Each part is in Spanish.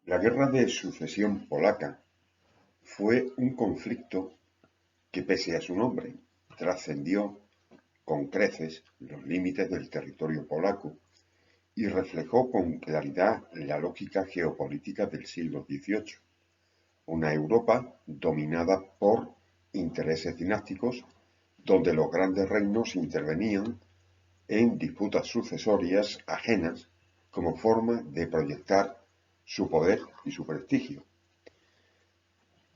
La Guerra de Sucesión Polaca fue un conflicto que, pese a su nombre, trascendió con creces los límites del territorio polaco y reflejó con claridad la lógica geopolítica del siglo XVIII, una Europa dominada por intereses dinásticos, donde los grandes reinos intervenían en disputas sucesorias ajenas como forma de proyectar su poder y su prestigio.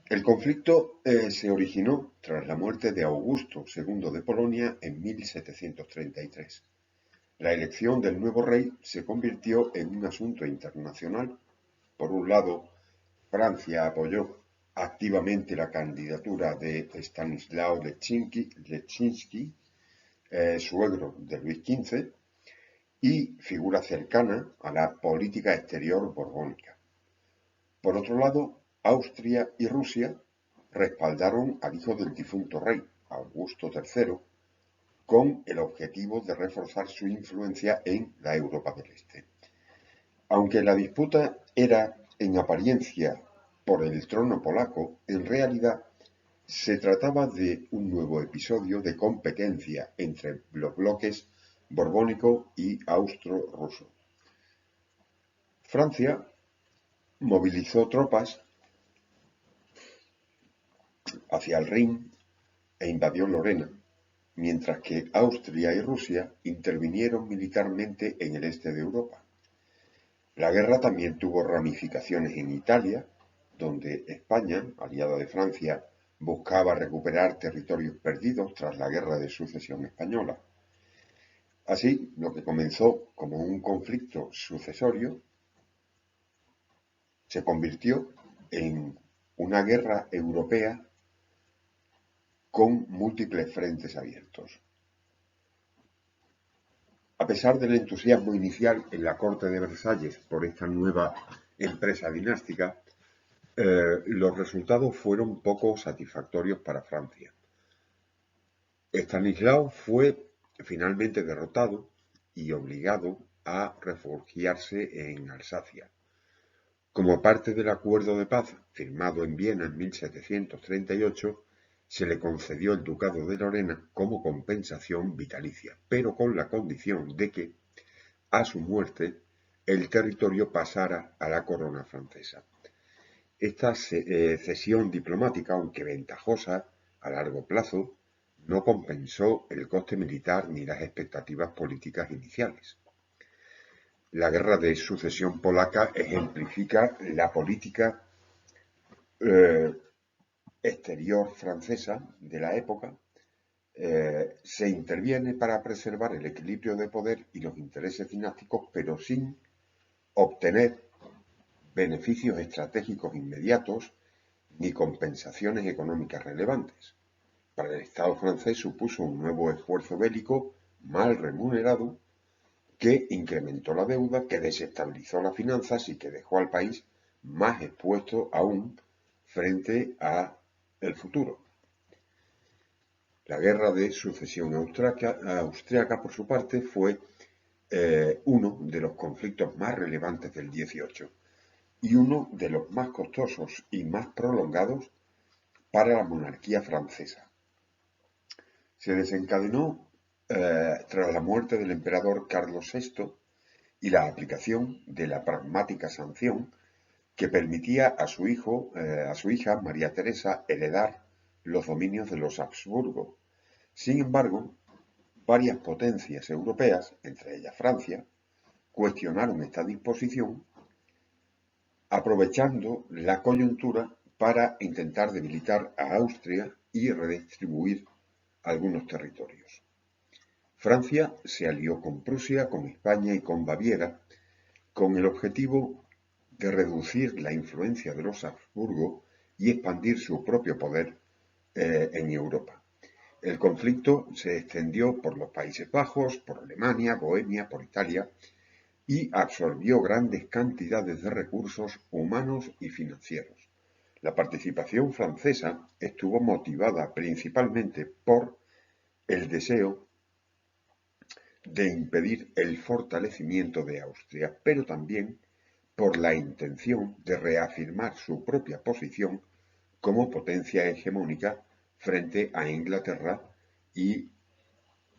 El conflicto se originó tras la muerte de Augusto II de Polonia en 1733. La elección del nuevo rey se convirtió en un asunto internacional. Por un lado, Francia apoyó activamente la candidatura de Stanislao Leszczynski, suegro de Luis XV, y figura cercana a la política exterior borbónica. Por otro lado, Austria y Rusia respaldaron al hijo del difunto rey, Augusto III, con el objetivo de reforzar su influencia en la Europa del Este. Aunque la disputa era en apariencia por el trono polaco, en realidad se trataba de un nuevo episodio de competencia entre los bloques borbónico y austro-ruso. Francia movilizó tropas hacia el Rin e invadió Lorena, mientras que Austria y Rusia intervinieron militarmente en el este de Europa. La guerra también tuvo ramificaciones en Italia, donde España, aliada de Francia, buscaba recuperar territorios perdidos tras la Guerra de Sucesión Española. Así, lo que comenzó como un conflicto sucesorio se convirtió en una guerra europea con múltiples frentes abiertos. A pesar del entusiasmo inicial en la corte de Versalles por esta nueva empresa dinástica, los resultados fueron poco satisfactorios para Francia. Estanislao fue finalmente derrotado y obligado a refugiarse en Alsacia. Como parte del acuerdo de paz firmado en Viena en 1738, se le concedió el ducado de Lorena como compensación vitalicia, pero con la condición de que, a su muerte, el territorio pasara a la corona francesa. Esta cesión diplomática, aunque ventajosa a largo plazo, no compensó el coste militar ni las expectativas políticas iniciales. La Guerra de Sucesión Polaca ejemplifica la política exterior francesa de la época. Se interviene para preservar el equilibrio de poder y los intereses dinásticos, pero sin obtener beneficios estratégicos inmediatos ni compensaciones económicas relevantes. Para el Estado francés supuso un nuevo esfuerzo bélico mal remunerado que incrementó la deuda, que desestabilizó las finanzas y que dejó al país más expuesto aún frente al futuro. La Guerra de Sucesión Austriaca, por su parte, fue uno de los conflictos más relevantes del XVIII y uno de los más costosos y más prolongados para la monarquía francesa. Se desencadenó tras la muerte del emperador Carlos VI y la aplicación de la pragmática sanción que permitía a su hija María Teresa heredar los dominios de los Habsburgo. Sin embargo, varias potencias europeas, entre ellas Francia, cuestionaron esta disposición, aprovechando la coyuntura para intentar debilitar a Austria y redistribuir algunos territorios. Francia se alió con Prusia, con España y con Baviera, con el objetivo de reducir la influencia de los Habsburgo y expandir su propio poder en Europa. El conflicto se extendió por los Países Bajos, por Alemania, Bohemia, por Italia y absorbió grandes cantidades de recursos humanos y financieros. La participación francesa estuvo motivada principalmente por el deseo de impedir el fortalecimiento de Austria, pero también por la intención de reafirmar su propia posición como potencia hegemónica frente a Inglaterra y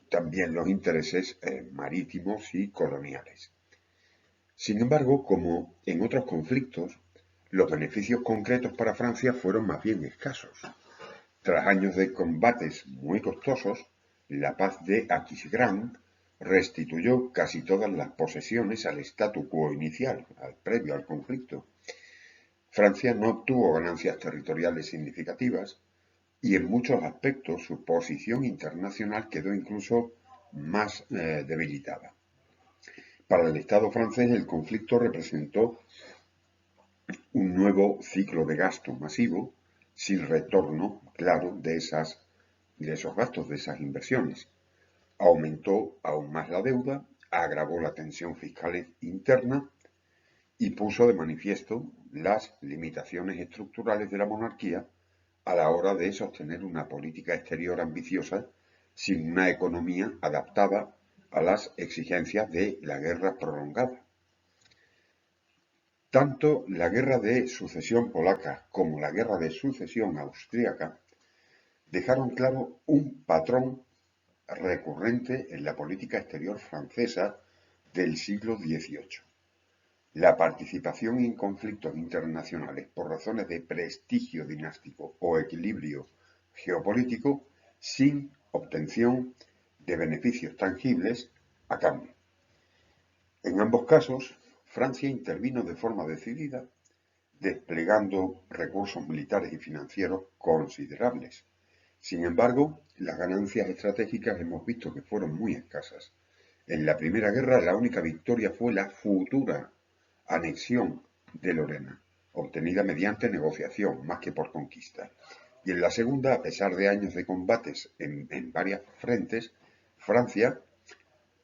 también los intereses marítimos y coloniales. Sin embargo, como en otros conflictos, los beneficios concretos para Francia fueron más bien escasos. Tras años de combates muy costosos, la paz de Aquisgrán restituyó casi todas las posesiones al statu quo inicial, previo al conflicto. Francia no obtuvo ganancias territoriales significativas y en muchos aspectos su posición internacional quedó incluso más debilitada. Para el Estado francés el conflicto representó un nuevo ciclo de gasto masivo sin retorno claro de esos gastos, de esas inversiones. Aumentó aún más la deuda, agravó la tensión fiscal interna y puso de manifiesto las limitaciones estructurales de la monarquía a la hora de sostener una política exterior ambiciosa sin una economía adaptada a las exigencias de la guerra prolongada. Tanto la guerra de sucesión polaca como la guerra de sucesión austríaca dejaron claro un patrón recurrente en la política exterior francesa del siglo XVIII. La participación en conflictos internacionales por razones de prestigio dinástico o equilibrio geopolítico sin obtención de beneficios tangibles a cambio. En ambos casos, Francia intervino de forma decidida, desplegando recursos militares y financieros considerables. Sin embargo, las ganancias estratégicas hemos visto que fueron muy escasas. En la Primera Guerra, la única victoria fue la futura anexión de Lorena, obtenida mediante negociación, más que por conquista. Y en la Segunda, a pesar de años de combates en varias frentes, Francia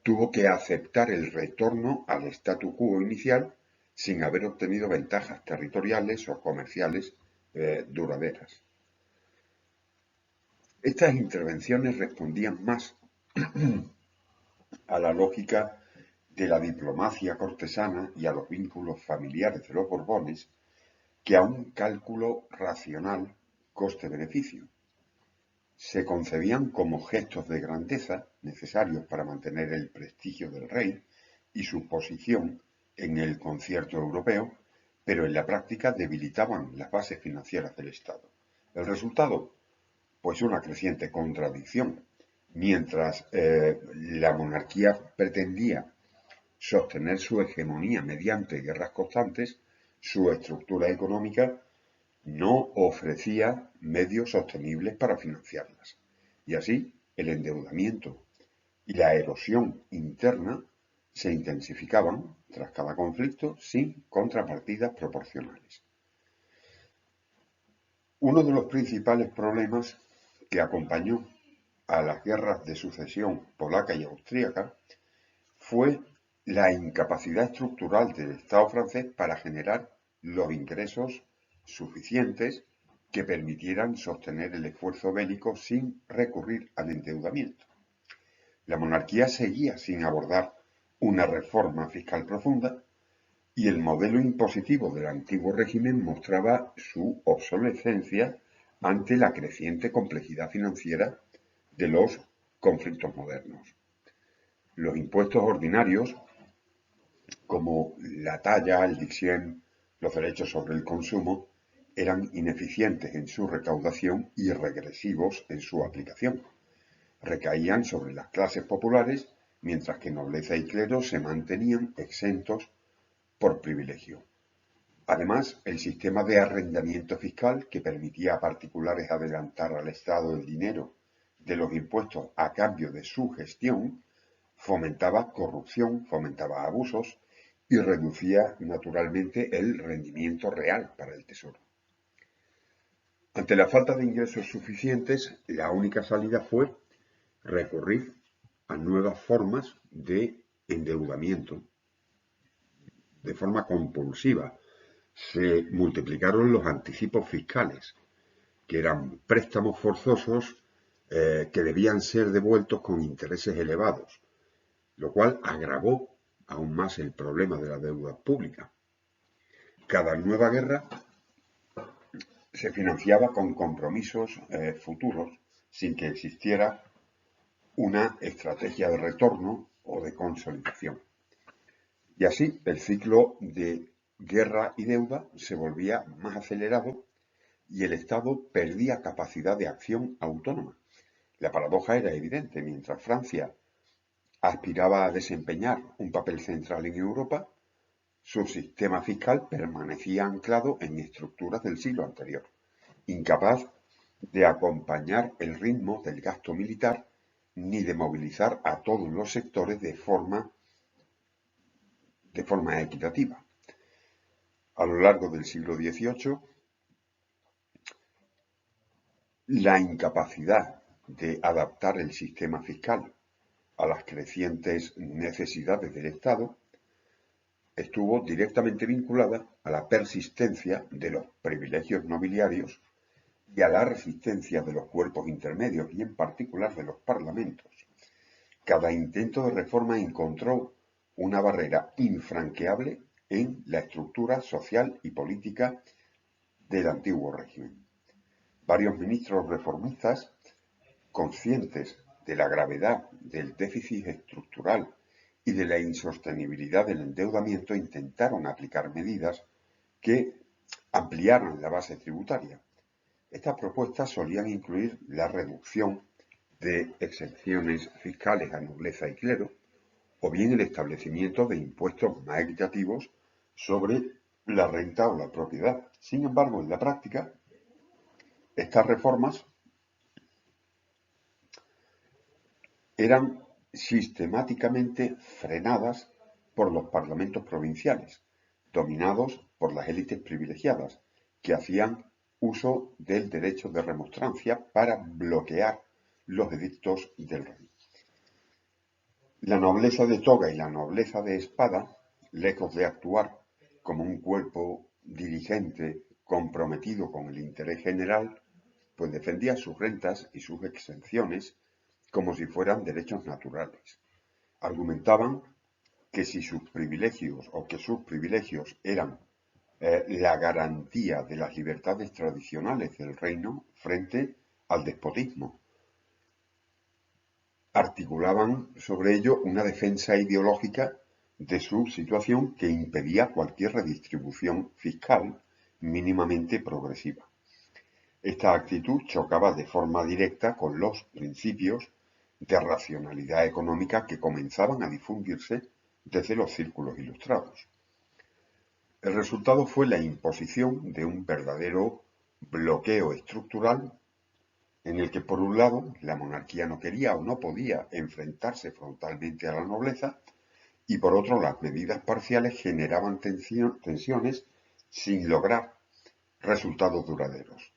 tuvo que aceptar el retorno al statu quo inicial sin haber obtenido ventajas territoriales o comerciales duraderas. Estas intervenciones respondían más a la lógica de la diplomacia cortesana y a los vínculos familiares de los Borbones que a un cálculo racional coste-beneficio. Se concebían como gestos de grandeza necesarios para mantener el prestigio del rey y su posición en el concierto europeo, pero en la práctica debilitaban las bases financieras del Estado. El resultado, pues una creciente contradicción. Mientras la monarquía pretendía sostener su hegemonía mediante guerras constantes, su estructura económica no ofrecía medios sostenibles para financiarlas. Y así, el endeudamiento y la erosión interna se intensificaban tras cada conflicto sin contrapartidas proporcionales. Uno de los principales problemas que acompañó a las guerras de sucesión polaca y austríaca fue la incapacidad estructural del Estado francés para generar los ingresos suficientes que permitieran sostener el esfuerzo bélico sin recurrir al endeudamiento. La monarquía seguía sin abordar una reforma fiscal profunda y el modelo impositivo del antiguo régimen mostraba su obsolescencia ante la creciente complejidad financiera de los conflictos modernos. Los impuestos ordinarios, como la talla, el dixième, los derechos sobre el consumo, eran ineficientes en su recaudación y regresivos en su aplicación. Recaían sobre las clases populares, mientras que nobleza y clero se mantenían exentos por privilegio. Además, el sistema de arrendamiento fiscal, que permitía a particulares adelantar al Estado el dinero de los impuestos a cambio de su gestión, fomentaba corrupción, fomentaba abusos y reducía naturalmente el rendimiento real para el tesoro. Ante la falta de ingresos suficientes, la única salida fue recurrir a nuevas formas de endeudamiento de forma compulsiva. Se multiplicaron los anticipos fiscales, que eran préstamos forzosos que debían ser devueltos con intereses elevados, lo cual agravó aún más el problema de la deuda pública. Cada nueva guerra se financiaba con compromisos futuros sin que existiera una estrategia de retorno o de consolidación. Y así el ciclo de guerra y deuda se volvía más acelerado y el Estado perdía capacidad de acción autónoma. La paradoja era evidente. Mientras Francia aspiraba a desempeñar un papel central en Europa, su sistema fiscal permanecía anclado en estructuras del siglo anterior, incapaz de acompañar el ritmo del gasto militar ni de movilizar a todos los sectores de forma equitativa. A lo largo del siglo XVIII, la incapacidad de adaptar el sistema fiscal a las crecientes necesidades del Estado estuvo directamente vinculada a la persistencia de los privilegios nobiliarios y a la resistencia de los cuerpos intermedios y en particular de los parlamentos. Cada intento de reforma encontró una barrera infranqueable en la estructura social y política del antiguo régimen. Varios ministros reformistas, conscientes de la gravedad del déficit estructural y de la insostenibilidad del endeudamiento, intentaron aplicar medidas que ampliaran la base tributaria. Estas propuestas solían incluir la reducción de exenciones fiscales a nobleza y clero, o bien el establecimiento de impuestos más equitativos sobre la renta o la propiedad. Sin embargo, en la práctica, estas reformas eran sistemáticamente frenadas por los parlamentos provinciales, dominados por las élites privilegiadas, que hacían uso del derecho de remonstrancia para bloquear los edictos del rey. La nobleza de toga y la nobleza de espada, lejos de actuar como un cuerpo dirigente comprometido con el interés general, pues defendía sus rentas y sus exenciones como si fueran derechos naturales. Argumentaban que si sus privilegios o que sus privilegios eran la garantía de las libertades tradicionales del reino frente al despotismo. Articulaban sobre ello una defensa ideológica de su situación que impedía cualquier redistribución fiscal mínimamente progresiva. Esta actitud chocaba de forma directa con los principios de racionalidad económica que comenzaban a difundirse desde los círculos ilustrados. El resultado fue la imposición de un verdadero bloqueo estructural en el que, por un lado, la monarquía no quería o no podía enfrentarse frontalmente a la nobleza y, por otro, las medidas parciales generaban tensiones sin lograr resultados duraderos.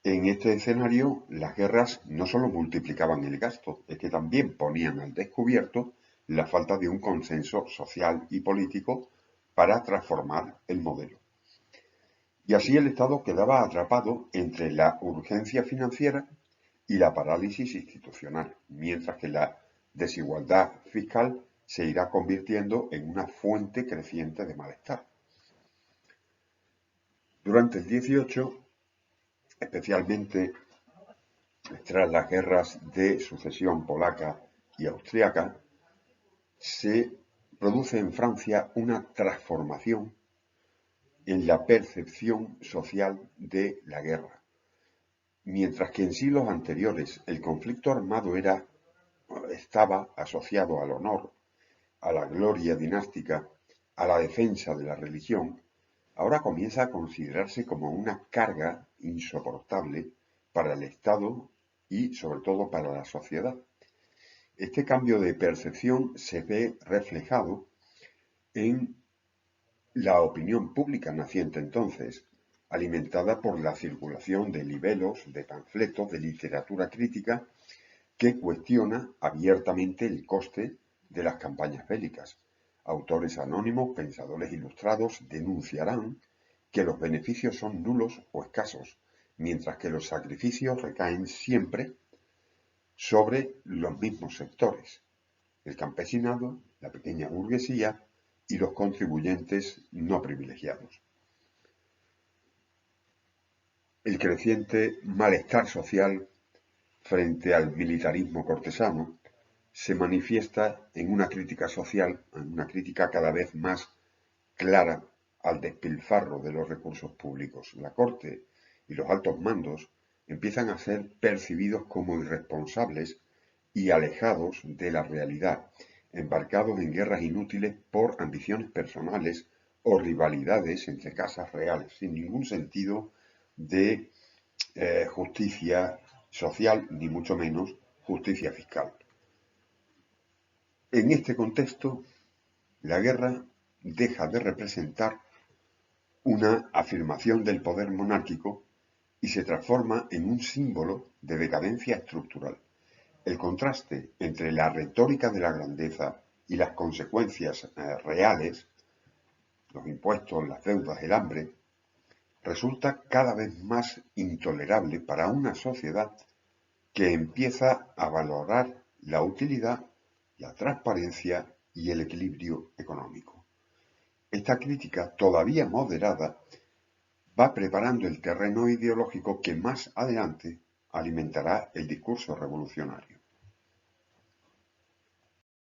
En este escenario, las guerras no solo multiplicaban el gasto, es que también ponían al descubierto la falta de un consenso social y político para transformar el modelo. Y así el Estado quedaba atrapado entre la urgencia financiera y la parálisis institucional, mientras que la desigualdad fiscal se irá convirtiendo en una fuente creciente de malestar. Durante el 18, especialmente tras las guerras de sucesión polaca y austriaca, se produce en Francia una transformación en la percepción social de la guerra. Mientras que en siglos anteriores el conflicto armado estaba asociado al honor, a la gloria dinástica, a la defensa de la religión, ahora comienza a considerarse como una carga insoportable para el Estado y sobre todo para la sociedad. Este cambio de percepción se ve reflejado en la opinión pública naciente entonces, alimentada por la circulación de libelos, de panfletos, de literatura crítica, que cuestiona abiertamente el coste de las campañas bélicas. Autores anónimos, pensadores ilustrados, denunciarán que los beneficios son nulos o escasos, mientras que los sacrificios recaen siempre sobre los mismos sectores: el campesinado, la pequeña burguesía y los contribuyentes no privilegiados. El creciente malestar social frente al militarismo cortesano se manifiesta en una crítica social, en una crítica cada vez más clara al despilfarro de los recursos públicos. La corte y los altos mandos empiezan a ser percibidos como irresponsables y alejados de la realidad, embarcados en guerras inútiles por ambiciones personales o rivalidades entre casas reales, sin ningún sentido de justicia social, ni mucho menos justicia fiscal. En este contexto, la guerra deja de representar una afirmación del poder monárquico y se transforma en un símbolo de decadencia estructural. El contraste entre la retórica de la grandeza y las consecuencias reales, los impuestos, las deudas, el hambre, resulta cada vez más intolerable para una sociedad que empieza a valorar la utilidad, la transparencia y el equilibrio económico. Esta crítica, todavía moderada, va preparando el terreno ideológico que más adelante alimentará el discurso revolucionario.